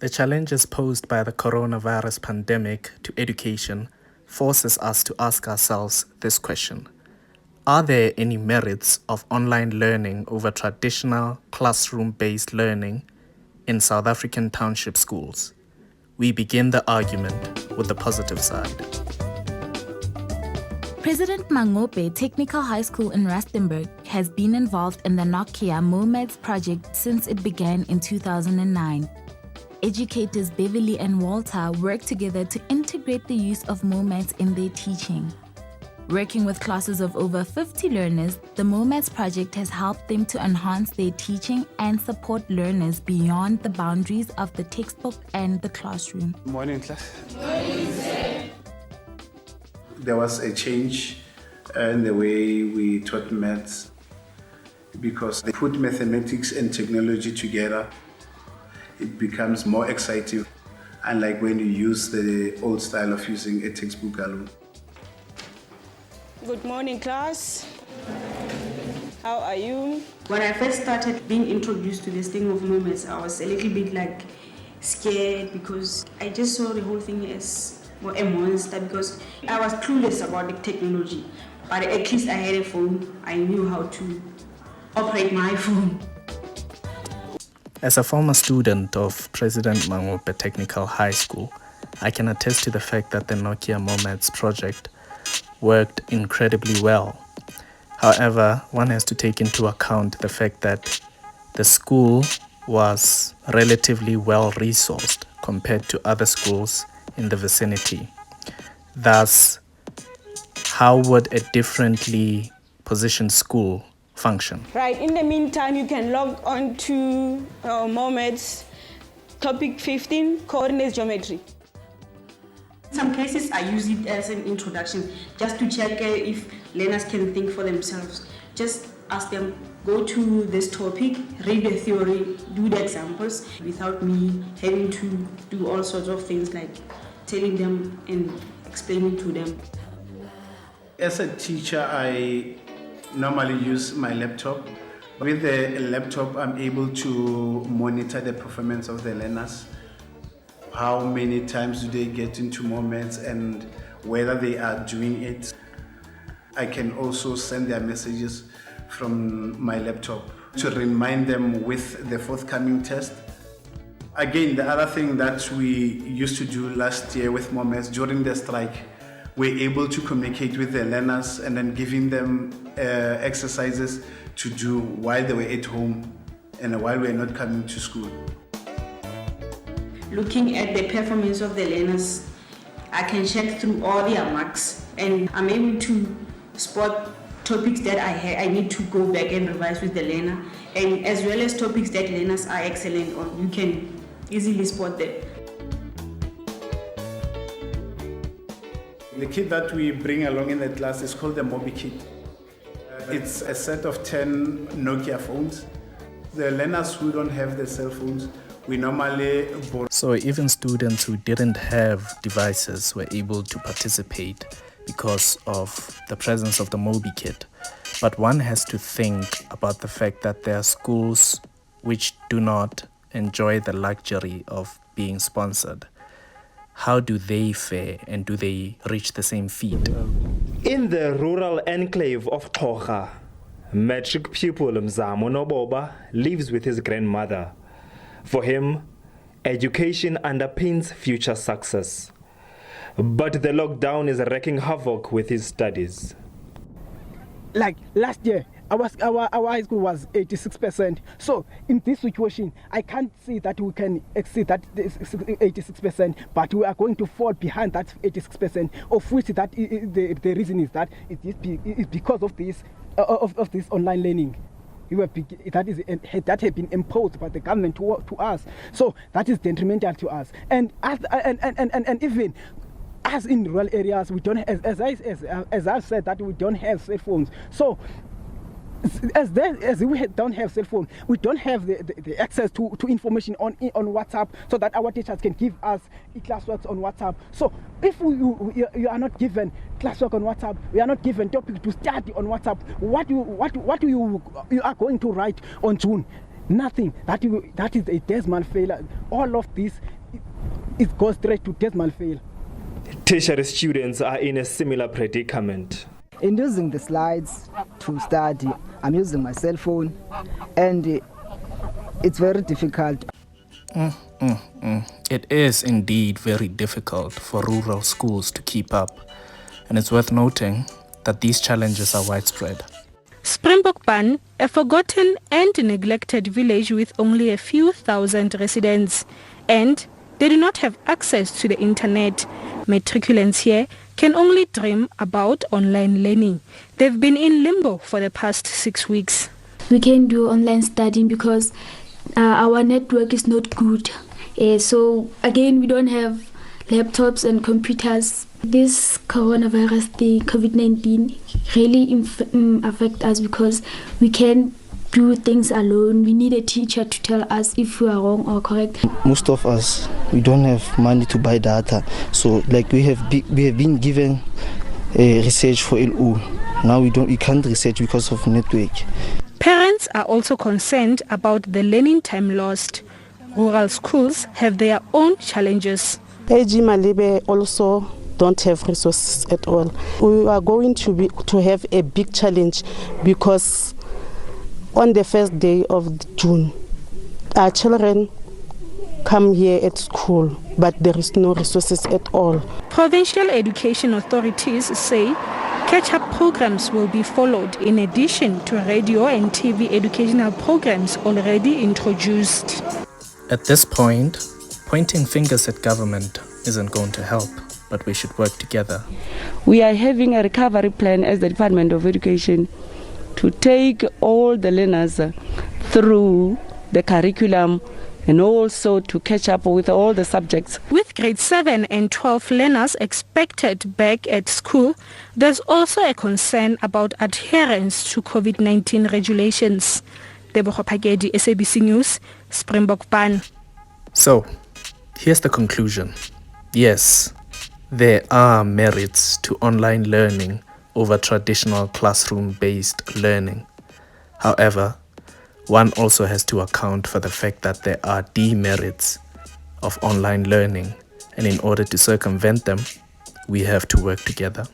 The challenges posed by the coronavirus pandemic to education forces us to ask ourselves this question. Are there any merits of online learning over traditional classroom-based learning in South African township schools? We begin the argument with the positive side. President Mangope Technical High School in Rustenburg has been involved in the Nokia MOMEDS project since it began in 2009. Educators Beverly and Walter work together to integrate the use of MOMEDS in their teaching. Working with classes of over 50 learners, the MOMEDS project has helped them to enhance their teaching and support learners beyond the boundaries of the textbook and the classroom. Morning, class. There was a change in the way we taught maths because they put mathematics and technology together. It becomes more exciting, unlike when you use the old style of using a textbook alone. Good morning, class. How are you? When I first started being introduced to this thing of moments, I was a little bit scared because I just saw the whole thing as a monster because I was clueless about the technology. But at least I had a phone. I knew how to operate my phone. As a former student of President Mangope Technical High School, I can attest to the fact that the Nokia MOMEDS project worked incredibly well. However, one has to take into account the fact that the school was relatively well-resourced compared to other schools in the vicinity. Thus, how would a differently positioned school function? Right, in the meantime, you can log on to MOMEDS topic 15, coordinates geometry. In some cases, I use it as an introduction just to check if learners can think for themselves. Just ask them, go to this topic, read the theory, do the examples without me having to do all sorts of things like telling them and explaining to them. As a teacher, I normally use my laptop. With the laptop, I'm able to monitor the performance of the learners. How many times do they get into moments and whether they are doing it. I can also send their messages from my laptop to remind them with the forthcoming test. Again, the other thing that we used to do last year with moments during the strike, we're able to communicate with the learners and then giving them exercises to do while they were at home and while we're not coming to school. Looking at the performance of the learners, I can check through all their marks and I'm able to spot topics that I need to go back and revise with the learner, and as well as topics that learners are excellent on. You can easily spot them. The kit that we bring along in the class is called the Mobi kit. It's a set of 10 Nokia phones. The learners who don't have the cell phones, we normally borrow. So even students who didn't have devices were able to participate because of the presence of the Mobi kit. But one has to think about the fact that there are schools which do not enjoy the luxury of being sponsored. How do they fare and do they reach the same feat? In the rural enclave of Xhoga, matric pupil Mzamo Noboba lives with his grandmother. For him, education underpins future success. But the lockdown is wreaking havoc with his studies. Like last year, our high school was 86%. So in this situation, I can't see that we can exceed that 86%, but we are going to fall behind that 86%, of which that the reason is that it's because of this online learning. That has been imposed by the government to us. So that is detrimental to us. And even as in rural areas, we don't, as I've said, that we don't have cell phones. So as we don't have cell phone, we don't have the access to information on WhatsApp, so that our teachers can give us classworks on WhatsApp. So if you are not given classwork on WhatsApp, we are not given topic to study on WhatsApp, what you are going to write on June? Nothing. That is a decimal failure. All of this, it goes straight to decimal fail. Tertiary students are in a similar predicament. In using the slides to study, I'm using my cell phone, and it's very difficult. It is indeed very difficult for rural schools to keep up, and it's worth noting that these challenges are widespread. Springbokpan, a forgotten and neglected village with only a few thousand residents, and they do not have access to the internet. Matriculants here can only dream about online learning. They've been in limbo for the past 6 weeks. We can't do online studying because our network is not good. So again, we don't have laptops and computers. This coronavirus thing, COVID-19, really affect us because we can't do things alone. We need a teacher to tell us if we are wrong or correct. Most of us, we don't have money to buy data. So like we have been given research for LO. Now we can't research because of network. Parents are also concerned about the learning time lost. Rural schools have their own challenges. AG Malebe also don't have resources at all. We are going to have a big challenge because on the first day of June, our children come here at school, but there is no resources at all. Provincial education authorities say catch-up programs will be followed in addition to radio and TV educational programs already introduced. At this point, pointing fingers at government isn't going to help, but we should work together. We are having a recovery plan as the Department of Education to take all the learners through the curriculum and also to catch up with all the subjects. With grade 7 and 12 learners expected back at school, there's also a concern about adherence to COVID-19 regulations. Debogo Phakedi, SABC News, Springbokpan. So, here's the conclusion. Yes, there are merits to online learning over traditional classroom-based learning. However, one also has to account for the fact that there are demerits of online learning, and in order to circumvent them, we have to work together.